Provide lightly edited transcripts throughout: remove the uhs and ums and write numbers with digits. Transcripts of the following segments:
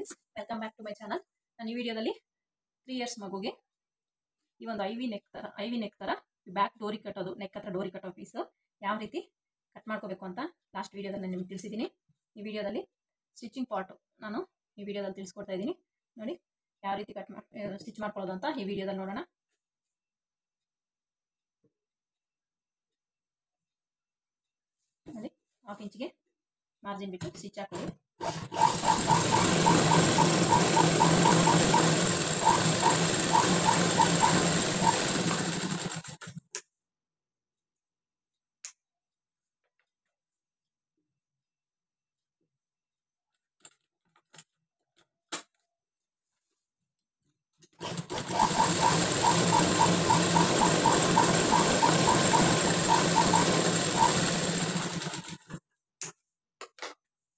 Friends, welcome back to my channel. ನಾನು ಈ ವಿಡಿಯೋದಲ್ಲಿ 3 ಇಯರ್ಸ್ ಮಗುಗೆ ಈ ಒಂದು ಐವಿ ನೆಕ್ ತರ ಬ್ಯಾಕ್ ಡೋರಿ ಕಟ್ಟೋದು, ನೆಕ್ ಹತ್ರ ಡೋರಿ ಕಟ್ಟೋ ಪೀಸ್ ಯಾವ ರೀತಿ ಕಟ್ ಮಾಡ್ಕೋಬೇಕು ಅಂತ ಲಾಸ್ಟ್ ವಿಡಿಯೋದಲ್ಲಿ ನಾನು ನಿಮಗೆ ತಿಳಿಸಿದ್ದೀನಿ. ಈ ವಿಡಿಯೋದಲ್ಲಿ ಸ್ಟಿಚಿಂಗ್ ಪಾರ್ಟ್ ನಾನು ಈ ವಿಡಿಯೋದಲ್ಲಿ ತಿಳಿಸ್ಕೊಡ್ತಾ ಇದ್ದೀನಿ. ನೋಡಿ ಯಾವ ರೀತಿ ಸ್ಟಿಚ್ ಮಾಡ್ಕೊಳ್ಳೋದು ಅಂತ ಈ ವಿಡಿಯೋದಲ್ಲಿ ನೋಡೋಣ. ನೋಡಿ 1/2 ಇಂಚ್ಗೆ ಮಾರ್ಜಿನ್ ಬಿಟ್ಟು ಸ್ಟಿಚ್ ಹಾಕೊಳ್ಳಿ.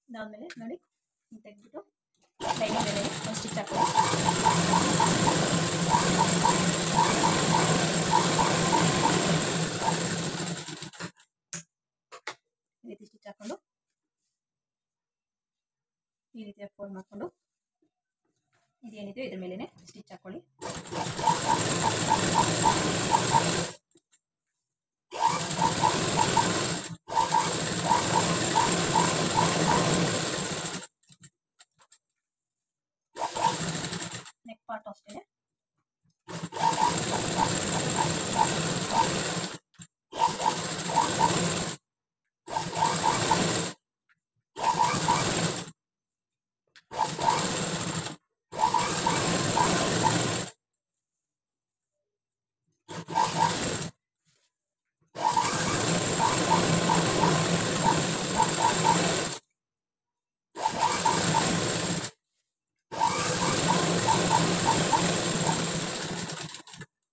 ಅದಾದ್ಮೇಲೆ ನೋಡಿ ತೆಗೆದ್ಬಿಟ್ಟು ಲೈನಿಂಗ್ ಮೇಲೆ ಒಂದು ಸ್ಟಿಚ್ ಹಾಕೊಳ್ಳಿ. ಈ ರೀತಿ ಸ್ಟಿಚ್ ಹಾಕೊಂಡು ಈ ರೀತಿ ಫೋಲ್ಡ್ ಮಾಡಿಕೊಂಡು ಇದೇನಿದೆ ಇದ್ರ ಮೇಲೆನೆ ಸ್ಟಿಚ್ ಹಾಕೊಳ್ಳಿ. ನೆಕ್ ಪಾರ್ಟ್ ಅಷ್ಟೇ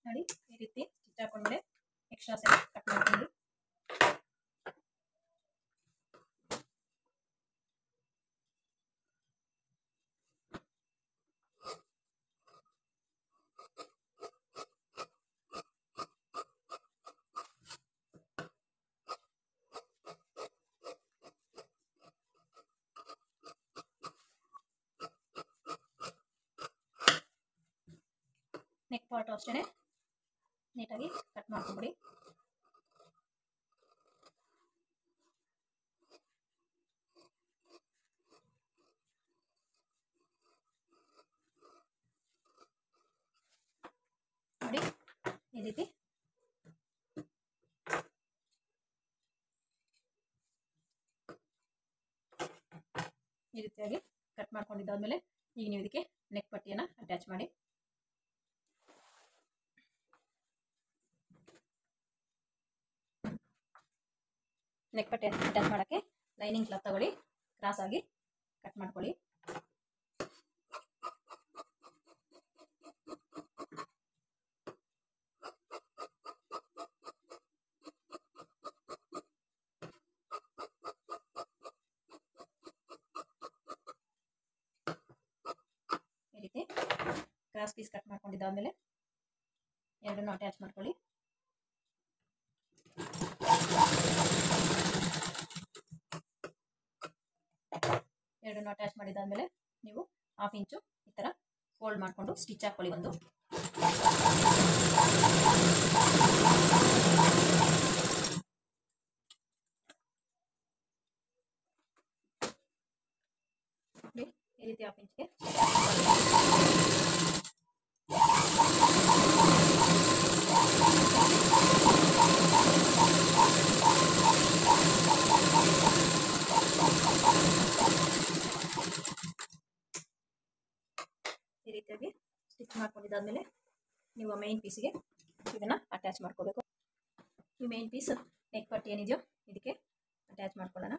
ನೋಡಿ ಈ ರೀತಿ ಸ್ಟಿಚ್ ಹಾಕೊಂಡ್ರೆ ಎಕ್ಸ್ಟ್ರಾಸ್ ಎಲ್ಲ ಕಟ್ ಮಾಡ್ತೀನಿ. ನೆಕ್ ಪಾರ್ಟ್ ಅಷ್ಟೇ ನೀಟಾಗಿ ಕಟ್ ಮಾಡ್ಕೊಂಬಿಡಿ. ನೋಡಿ ಈ ರೀತಿ ಈ ರೀತಿಯಾಗಿ ಕಟ್ ಮಾಡ್ಕೊಂಡಿದ್ದಾದ್ಮೇಲೆ ಈಗ ನೀವು ಇದಕ್ಕೆ ನೆಕ್ ಪಟ್ಟಿಯನ್ನು ಅಟ್ಯಾಚ್ ಮಾಡಿ. ನೆಕ್ ಪಟ್ಟಿ ಅಟ್ಯಾಚ್ ಮಾಡೋಕ್ಕೆ ಲೈನಿಂಗ್ ಕ್ಲಾತ್ ತಗೊಳ್ಳಿ, ಕ್ರಾಸ್ ಆಗಿ ಕಟ್ ಮಾಡ್ಕೊಳ್ಳಿ. ಈ ರೀತಿ ಕ್ರಾಸ್ ಪೀಸ್ ಕಟ್ ಮಾಡ್ಕೊಂಡಿದ್ದಾದ್ಮೇಲೆ ಎರಡನ್ನು ಅಟ್ಯಾಚ್ ಮಾಡ್ಕೊಳ್ಳಿ. ಎರಡನ್ನು ಅಟ್ಯಾಚ್ ಮಾಡಿದಾದ್ಮೇಲೆ ನೀವು 1/2 ಇಂಚು ಈ ತರ ಫೋಲ್ಡ್ ಮಾಡಿಕೊಂಡು ಸ್ಟಿಚ್ ಹಾಕೊಳ್ಳಿ. ಒಂದು ಈ ರೀತಿ 1/2 ಇಂಚ್ಗೆ ಈ ರೀತಿಯಾಗಿ ಸ್ಟಿಚ್ ಮಾಡ್ಕೊಂಡಿದ್ದಾದ್ಮೇಲೆ ನೀವು ಮೈನ್ ಪೀಸ್ಗೆ ಇದನ್ನು ಅಟ್ಯಾಚ್ ಮಾಡ್ಕೋಬೇಕು. ಈ ಮೈನ್ ಪೀಸ್ ನೆಕ್ ಪಟ್ಟಿ ಏನಿದೆಯೋ ಇದಕ್ಕೆ ಅಟ್ಯಾಚ್ ಮಾಡ್ಕೊಳ್ಳೋಣ.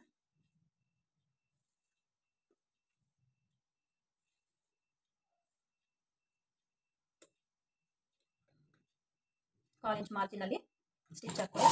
ಕಾಲ್ ಇಂಚ್ ಮಾರ್ಜಿನಲ್ಲಿ ಸ್ಟಿಚ್ ಹಾಕೊಳ್ಳಿ.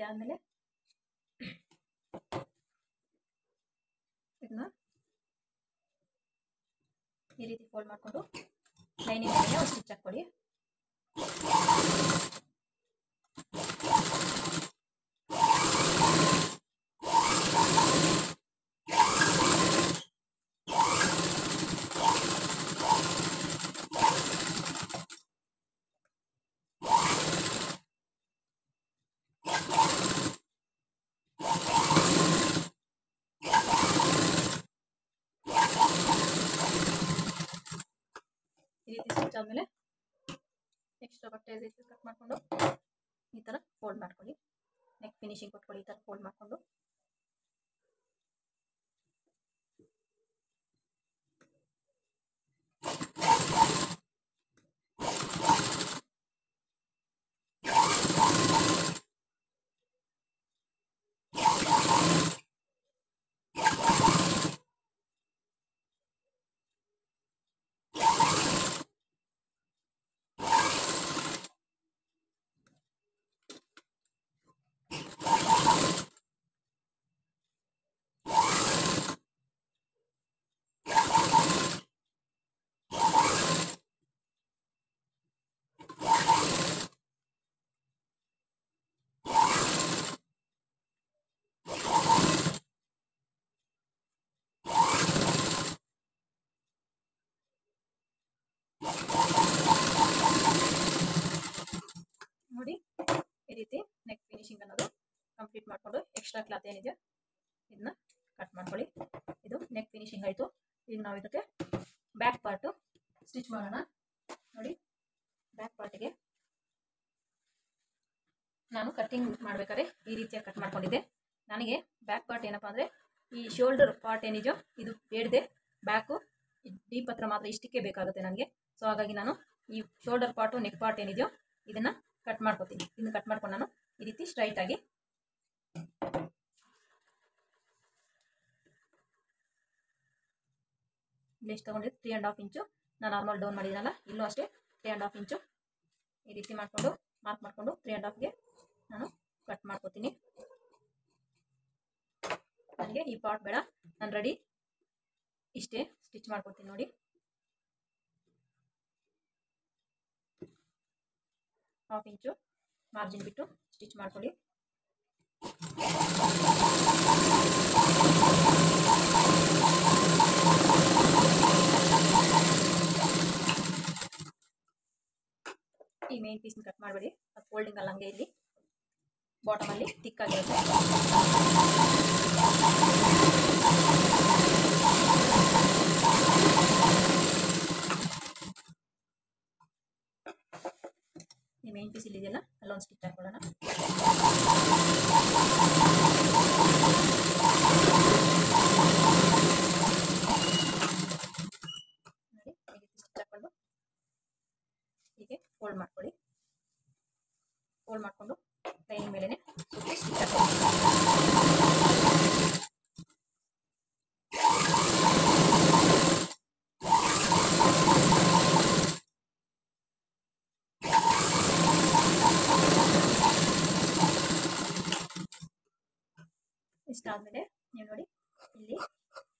ರೀತಿ ಆದಮೇಲೆ ಇದನ್ನ ಈ ರೀತಿ ಫೋಲ್ಡ್ ಮಾಡಿಕೊಂಡು ಲೈನಿಂಗ್ ಮೇಲೆ ಒಂದು ಸ್ಟಿಚ್ ಹಾಕ್ಕೊಳ್ಳಿ. ಈ ರೀತಿ ಸ್ಟಿಚ್ ಆದಮೇಲೆ ಎಕ್ಸ್ಟ್ರಾ ಬಟ್ಟೆ ರೀತಿ ಕಟ್ ಮಾಡಿಕೊಂಡು ಈ ಥರ ಫೋಲ್ಡ್ ಮಾಡ್ಕೊಳ್ಳಿ. ನೆಕ್ ಫಿನಿಶಿಂಗ್ ಕೊಟ್ಕೊಳ್ಳಿ. ಈ ಥರ ಫೋಲ್ಡ್ ಮಾಡಿಕೊಂಡು ನೋಡಿ ಈ ರೀತಿ ನೆಕ್ ಫಿನಿಶಿಂಗ್ ಅನ್ನೋದು ಕಂಪ್ಲೀಟ್ ಮಾಡಿಕೊಂಡು ಎಕ್ಸ್ಟ್ರಾ ಕ್ಲಾತ್ ಏನಿದೆ ಇದನ್ನ ಕಟ್ ಮಾಡ್ಕೊಳ್ಳಿ. ಇದು ನೆಕ್ ಫಿನಿಶಿಂಗ್ ಆಯಿತು. ಈಗ ನಾವು ಇದಕ್ಕೆ ಬ್ಯಾಕ್ ಪಾರ್ಟು ಸ್ಟಿಚ್ ಮಾಡೋಣ. ನೋಡಿ ಬ್ಯಾಕ್ ಪಾರ್ಟಿಗೆ ನಾನು ಕಟ್ಟಿಂಗ್ ಮಾಡ್ಬೇಕಾದ್ರೆ ಈ ರೀತಿಯಾಗಿ ಕಟ್ ಮಾಡ್ಕೊಂಡಿದ್ದೆ. ನನಗೆ ಬ್ಯಾಕ್ ಪಾರ್ಟ್ ಏನಪ್ಪ ಅಂದರೆ ಈ ಶೋಲ್ಡರ್ ಪಾರ್ಟ್ ಏನಿದೆಯೋ ಇದು ಬೇಡದೆ ಬ್ಯಾಕು ಡೀಪ್ ಹತ್ರ ಮಾತ್ರ ಇಷ್ಟಕ್ಕೆ ಬೇಕಾಗುತ್ತೆ ನನಗೆ. ಸೊ ಹಾಗಾಗಿ ನಾನು ಈ ಶೋಲ್ಡರ್ ಪಾರ್ಟು ನೆಕ್ ಪಾರ್ಟ್ ಏನಿದೆಯೋ ಇದನ್ನು ಕಟ್ ಮಾಡ್ಕೊತೀನಿ. ಇದನ್ನು ಕಟ್ ಮಾಡ್ಕೊಂಡು ನಾನು ಈ ರೀತಿ ಸ್ಟ್ರೈಟಾಗಿ ಎಷ್ಟು ತೊಗೊಂಡಿದ್ದು 3.5 ಇಂಚು ನಾನು ನಾರ್ಮಲ್ ಡೌನ್ ಮಾಡಿದ್ದೀನಲ್ಲ, ಇಲ್ಲೂ ಅಷ್ಟೇ 3.5 ಇಂಚು ಈ ರೀತಿ ಮಾಡಿಕೊಂಡು ಮಾರ್ಕ್ ಮಾಡಿಕೊಂಡು 3.5ಗೆ ನಾನು ಕಟ್ ಮಾಡ್ಕೊತೀನಿ. ನನಗೆ ಈ ಪಾರ್ಟ್ ಬೇಡ, ನಾನು ರೆಡಿ ಇಷ್ಟೇ ಸ್ಟಿಚ್ ಮಾಡ್ಕೊತೀನಿ. ನೋಡಿ ½ ಇಂಚು ಮಾರ್ಜಿನ್ ಬಿಟ್ಟು ಸ್ಟಿಚ್ ಮಾಡ್ಕೊಳ್ಳಿ. ಈ ಮೇನ್ ಪೀಸ್ನ ಕಟ್ ಮಾಡಬೇಡಿ, ಅದು ಫೋಲ್ಡಿಂಗ್ ಅಲ್ಲಿ ಹಂಗೆ ಇಲ್ಲಿ ಬಾಟಮಲ್ಲಿ ತಿಕ್ಕಾಗಿರುತ್ತೆ. ಈ ಮೇನ್ ಪೀಸ್ ಇಲ್ಲಿದೆಯಲ್ಲ ಅಲ್ಲೊಂದು ಸ್ಟಿಚ್ ಹಾಕೊಳ್ಳೋಣ. ನೋಡಿ ಈ ರೀತಿ ಸ್ಟಿಚ್ ಹಾಕೊಂಡು ಹೀಗೆ ಫೋಲ್ಡ್ ಮಾಡ್ಕೊಳ್ಳಿ. ಫೋಲ್ಡ್ ಮಾಡಿಕೊಂಡು ಲೈನಿಂಗ್ ಮೇಲೆನೆ ಸುತ್ತಿ ಸ್ಟಿಚ್ ಹಾಕೊಳ್ಳಿ. ಇಷ್ಟಾದಮೇಲೆ ನೀವು ನೋಡಿ ಇಲ್ಲಿ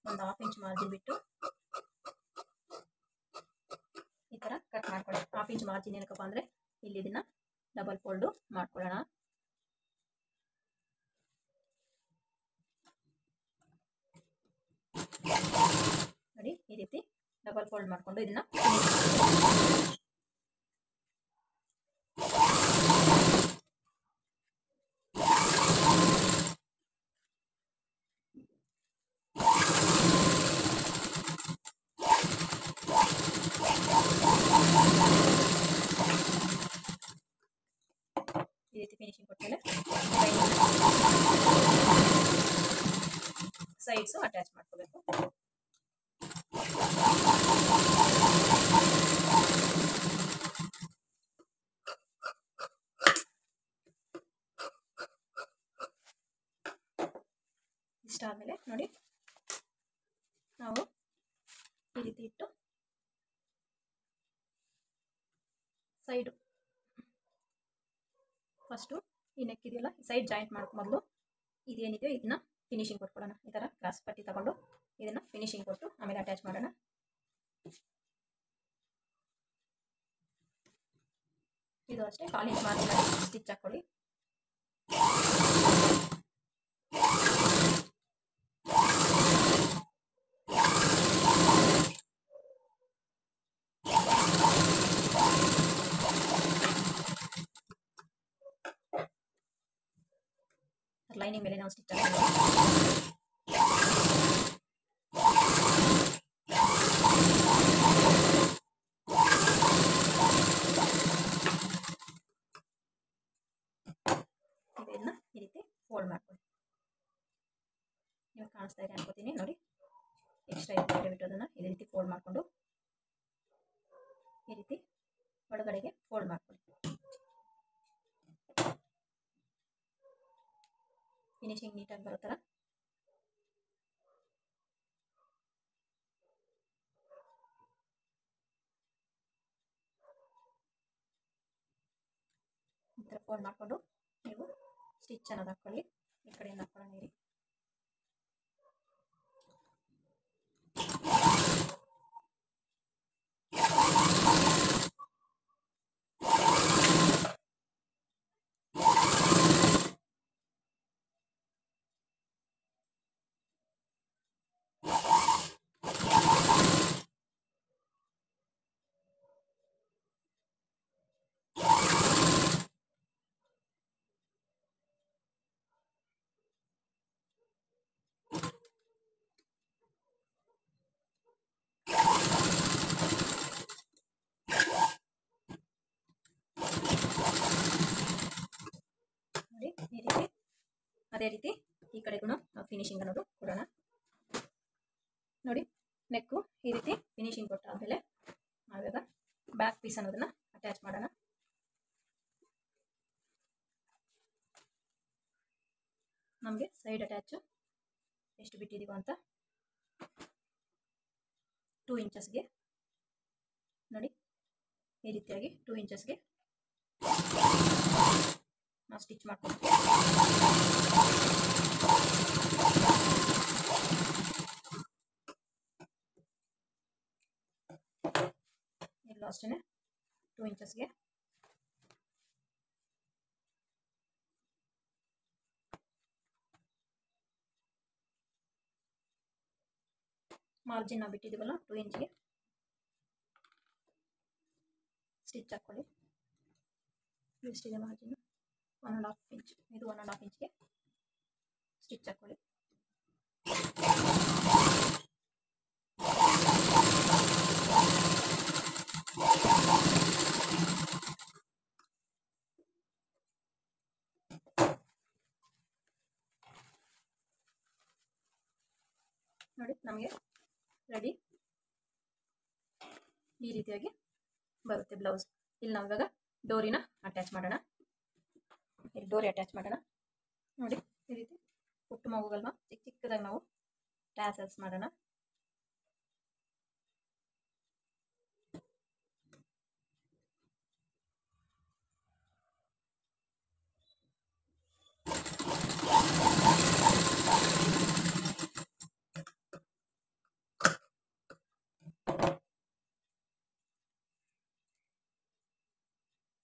ಒಂದು ½ ಇಂಚ್ ಮಾರ್ಜಿನ್ ಬಿಟ್ಟು ಈ ಥರ ಕಟ್ ಮಾಡ್ಕೊಳ್ಳಿ. ½ ಇಂಚ್ ಮಾರ್ಜಿನ್ ಏನಕ್ಕಪ್ಪ ಅಂದರೆ ಇಲ್ಲಿ ಇದನ್ನು ಡಬಲ್ ಫೋಲ್ಡು ಮಾಡ್ಕೊಳ್ಳೋಣ. ನೋಡಿ ಈ ರೀತಿ ಡಬಲ್ ಫೋಲ್ಡ್ ಮಾಡಿಕೊಂಡು ಇದನ್ನು ಈ ರೀತಿ ಫಿನಿಶಿಂಗ್ ಕೊಟ್ಟಮೇಲೆ ಸೈಡ್ಸು ಅಟ್ಯಾಚ್ ಮಾಡ್ಕೋಬೇಕು. ಇಷ್ಟಾದಮೇಲೆ ನೋಡಿ ನಾವು ಈ ರೀತಿ ಇಟ್ಟು ಸೈಡು ಫಸ್ಟು ಈ ನೆಕ್ ಇದೆಯಲ್ಲ ಸೈಡ್ ಜಾಯಿಂಟ್ ಮಾಡ್ಕೊ ಮೊದಲು ಇದೇನಿದೆಯೋ ಇದನ್ನ ಫಿನಿಶಿಂಗ್ ಕೊಟ್ಕೊಳ್ಳೋಣ. ಈ ಥರ ಕ್ರಾಸ್ ಪಟ್ಟಿ ತಗೊಂಡು ಇದನ್ನು ಫಿನಿಶಿಂಗ್ ಕೊಟ್ಟು ಆಮೇಲೆ ಅಟ್ಯಾಚ್ ಮಾಡೋಣ. ಇದು ಅಷ್ಟೇ ಕಾಲಿಂಗ್ ಮಾರ್ಜಿನ್ ಸ್ಟಿಚ್ ಹಾಕೊಳ್ಳಿ. ಲೈನಿಂಗ್ ಮೇಲೆ ನಾವು ಸ್ಟಿಚ್ ಹಾಕೊಳ್ಳಿ. ಇದನ್ನ ಈ ರೀತಿ ಫೋಲ್ಡ್ ಮಾಡ್ಕೊಳ್ಳಿ. ನೀವು ಕಾಣಿಸ್ತಾ ಇದೆ ಅನ್ಕೋತೀನಿ ನೋಡಿ. ಎಕ್ಸ್ಟ್ರಾ ಬಿಟ್ಟು ಅದನ್ನು ಈ ರೀತಿ ಫೋಲ್ಡ್ ಮಾಡಿಕೊಂಡು ಈ ರೀತಿ ಒಳಗಡೆಗೆ ಫೋಲ್ಡ್ ಮಾಡ್ಕೊಳ್ಳಿ. ಫಿನಿಶಿಂಗ್ ನೀಟಾಗಿ ಬರೋ ಥರ ಈ ಥರ ಫೋಲ್ಡ್ ಮಾಡಿಕೊಂಡು ನೀವು ಸ್ಟಿಚ್ ಅನ್ನೋದು ಹಾಕ್ಕೊಳ್ಳಿ. ಈ ಕಡೆಯಿಂದ ಹಾಕೊಳ್ಳೋಣ. ನೀರಿ ಈ ರೀತಿ ಅದೇ ರೀತಿ ಈ ಕಡೆಗೂ ನಾವು ಫಿನಿಶಿಂಗ್ ಅನ್ನೋದು ಕೊಡೋಣ. ನೋಡಿ ನೆಕ್ಕು ಈ ರೀತಿ ಫಿನಿಶಿಂಗ್ ಕೊಟ್ಟಾದ್ಮೇಲೆ ನಾವಿವಾಗ ಬ್ಯಾಕ್ ಪೀಸ್ ಅನ್ನೋದನ್ನ ಅಟ್ಯಾಚ್ ಮಾಡೋಣ. ನಮಗೆ ಸೈಡ್ ಅಟ್ಯಾಚು ಎಷ್ಟು ಬಿಟ್ಟಿದೀವೋ ಅಂತ 2 ಇಂಚಸ್ಗೆ ನೋಡಿ ಈ ರೀತಿಯಾಗಿ 2 ಇಂಚಸ್ಗೆ ನಾವು ಸ್ಟಿಚ್ ಮಾಡ್ಕೊಳ್ತೀವಿ. ಎಲ್ಲೂ ಅಷ್ಟೇ 2 ಇಂಚಸ್ಗೆ ಮಾರ್ಜಿನ್ ನಾವು ಬಿಟ್ಟಿದ್ದೀವಲ್ಲ 2 ಇಂಚ್ಗೆ ಸ್ಟಿಚ್ ಹಾಕ್ಕೊಳ್ಳಿ. ಎಷ್ಟಿದೆ ಮಾರ್ಜಿನ್? 1.5 ಇಂಚ್. ಇದು 1.5 ಇಂಚ್ಗೆ ಸ್ಟಿಚ್ ಹಾಕ್ಕೊಳ್ಳಿ. ನೋಡಿ ನಮಗೆ ರೆಡಿ ಈ ರೀತಿಯಾಗಿ ಬರುತ್ತೆ ಬ್ಲೌಸ್. ಇಲ್ಲಿ ನಾವು ಇವಾಗ ಡೋರಿನ ಅಟ್ಯಾಚ್ ಮಾಡೋಣ. ಇಲ್ಲಿ ಡೋರಿ ಅಟ್ಯಾಚ್ ಮಾಡೋಣ. ನೋಡಿ ಈ ರೀತಿ ಪುಟ್ಟು ಮಗುಗಲ್ವಾ ಚಿಕ್ಕ ಚಿಕ್ಕದಾಗಿ ನಾವು ಟ್ಯಾಸಲ್ಸ್ ಮಾಡೋಣ.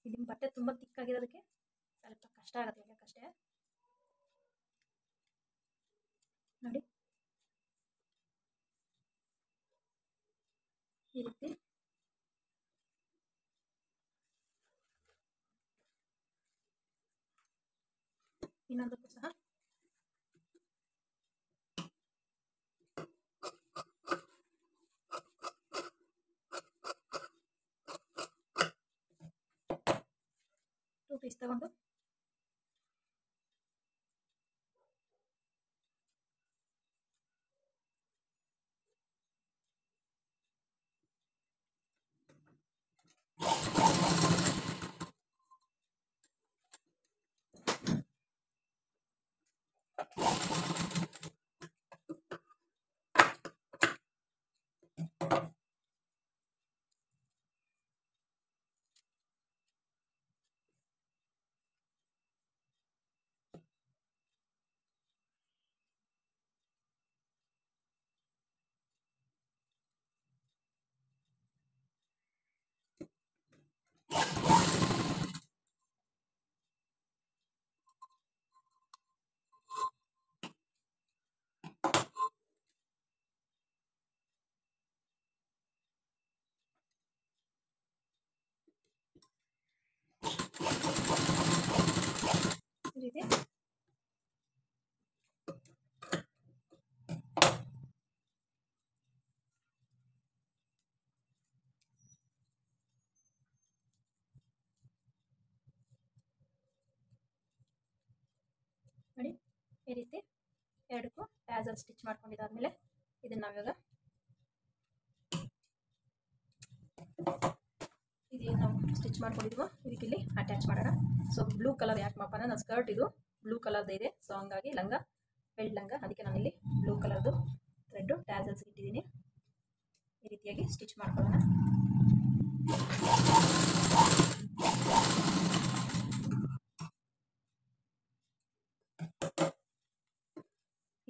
ಇದನ್ನ ಬಟ್ಟೆ ತುಂಬ ತಿಕ್ಕಾಗಿರೋದಕ್ಕೆ ಸ್ವಲ್ಪ ಕಷ್ಟ ಆಗುತ್ತೆ ಹೇಳಕ್ಕಷ್ಟೇ. ನೋಡಿ ಈ ರೀತಿ ಇನ್ನೊಂದಕ್ಕೂ ಸಹ ಪೀಸ್ ತಗೊಂಡು ಈ ರೀತಿ ನೋಡಿ, ಈ ರೀತಿ ಎರಡಕ್ಕೂ ಟ್ಯಾಸಲ್ ಸ್ಟಿಚ್ ಮಾಡ್ಕೊಂಡಿದ್ದಾದ್ಮೇಲೆ ಇದನ್ನ ನಾವಿವಾಗ ಇದೇನು ನಾವು ಸ್ಟಿಚ್ ಮಾಡ್ಕೊಂಡಿದ್ವೋ ಇದಕ್ಕಿಲ್ಲಿ ಅಟ್ಯಾಚ್ ಮಾಡೋಣ. ಸೊ ಬ್ಲೂ ಕಲರ್ ಯಾಕೆ ಮಾಪನ, ನನ್ನ ಸ್ಕರ್ಟ್ ಇದು ಬ್ಲೂ ಕಲರ್ದು ಇದೆ, ಸೊ ಹಂಗಾಗಿ ಲಂಗ ಬೆಲ್ಟ್ ಲಂಗ, ಅದಕ್ಕೆ ನಾನಿಲ್ಲಿ ಬ್ಲೂ ಕಲರ್ದು ಥ್ರೆಡ್ಡು ಟ್ಯಾಸಲ್ಸ್ ಇಟ್ಟಿದ್ದೀನಿ. ಈ ರೀತಿಯಾಗಿ ಸ್ಟಿಚ್ ಮಾಡ್ಕೊಳ್ಳೋಣ.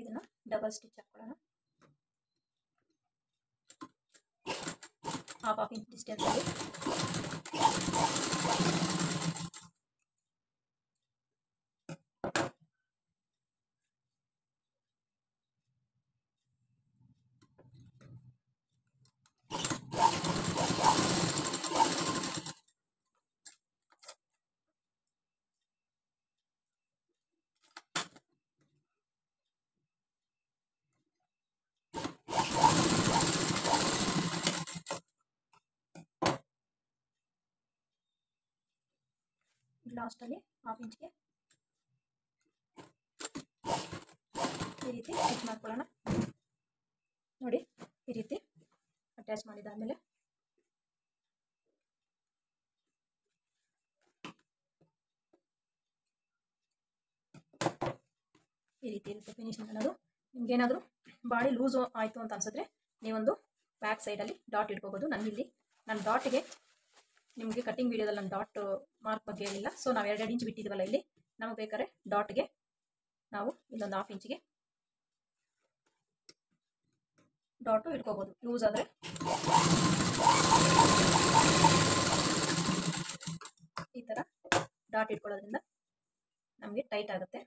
ಇದನ್ನು ಡಬಲ್ ಸ್ಟಿಚ್ ಹಾಕ್ಕೊಳ್ಳೋಣ. ಹಾಫ್ ಇಂಚ್ ಡಿಸ್ಟೆನ್ಸಲ್ಲಿ ಲಾಸ್ಟಲ್ಲಿ ಹಾಫ್ ಇಂಚ್ಗೆ ಈ ರೀತಿ ಸ್ಟಿಚ್ ಮಾಡ್ಕೊಳ್ಳೋಣ. ನೋಡಿ, ಈ ರೀತಿ ಅಟ್ಯಾಚ್ ಮಾಡಿದಾದ್ಮೇಲೆ ಈ ರೀತಿ ಇರುತ್ತೆ ಫಿನಿಶಿಂಗ್ ಅನ್ನೋದು. ನಿಮ್ಗೇನಾದರೂ ಬಾಡಿ ಲೂಸು ಆಯಿತು ಅಂತ ಅನ್ಸಿದ್ರೆ ನೀವೊಂದು ಬ್ಯಾಕ್ ಸೈಡಲ್ಲಿ ಡಾಟ್ ಇಟ್ಕೋಬೋದು. ನನ್ನ ಡಾಟಿಗೆ ನಿಮಗೆ ಕಟ್ಟಿಂಗ್ ವೀಡಿಯೋದಲ್ಲಿ ನಾನು ಡಾಟ್ ಮಾರ್ಕ್ ಬಗ್ಗೆ ಹೇಳಿಲ್ಲ. ಸೊ ನಾವು 2 ಇಂಚ್ ಬಿಟ್ಟಿದ್ವಲ್ಲ, ಇಲ್ಲಿ ನಮಗೆ ಬೇಕಾದ್ರೆ ಡಾಟ್ಗೆ ನಾವು ಇಲ್ಲೊಂದು ಹಾಫ್ ಇಂಚಿಗೆ ಡಾಟು ಇಟ್ಕೋಬೋದು. ಲೂಸ್ ಆದರೆ ಈ ಥರ ಡಾಟ್ ಇಟ್ಕೊಳ್ಳೋದ್ರಿಂದ ನಮಗೆ ಟೈಟ್ ಆಗುತ್ತೆ.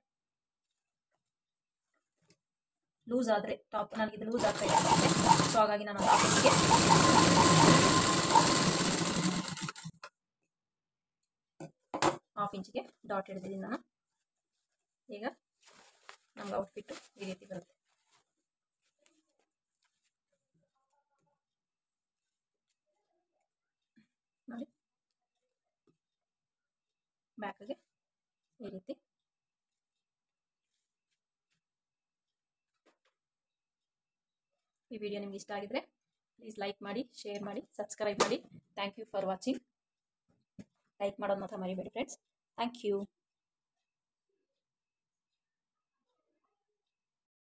ಲೂಸ್ ಆದರೆ ಟಾಪ್ ನನಗಿದು ಲೂಸ್ ಆಗ್ತಾ ಇದೆ, ಸೊ ಹಾಗಾಗಿ ನಾನು ಹಾಫ್ ಇಂಚಿಗೆ ಡಾಟ್ ಹಿಡಿದಿದ್ದೀನಿ ನಾನು. ಈಗ ನಮ್ಗೆ ಔಟ್ಫಿಟ್ಟು ಈ ರೀತಿ ಬರುತ್ತೆ. ನೋಡಿ, ಬ್ಯಾಕ್ಗೆ ಈ ರೀತಿ. ಈ ವಿಡಿಯೋ ನಿಮ್ಗೆ ಇಷ್ಟ ಆಗಿದ್ರೆ ಪ್ಲೀಸ್ ಲೈಕ್ ಮಾಡಿ, ಶೇರ್ ಮಾಡಿ, ಸಬ್ಸ್ಕ್ರೈಬ್ ಮಾಡಿ. Thank you for watching. Like ಮಾಡೋದು ಮಾತ್ರ ಮರಿಬೇಡಿ ಫ್ರೆಂಡ್ಸ್. Thank you.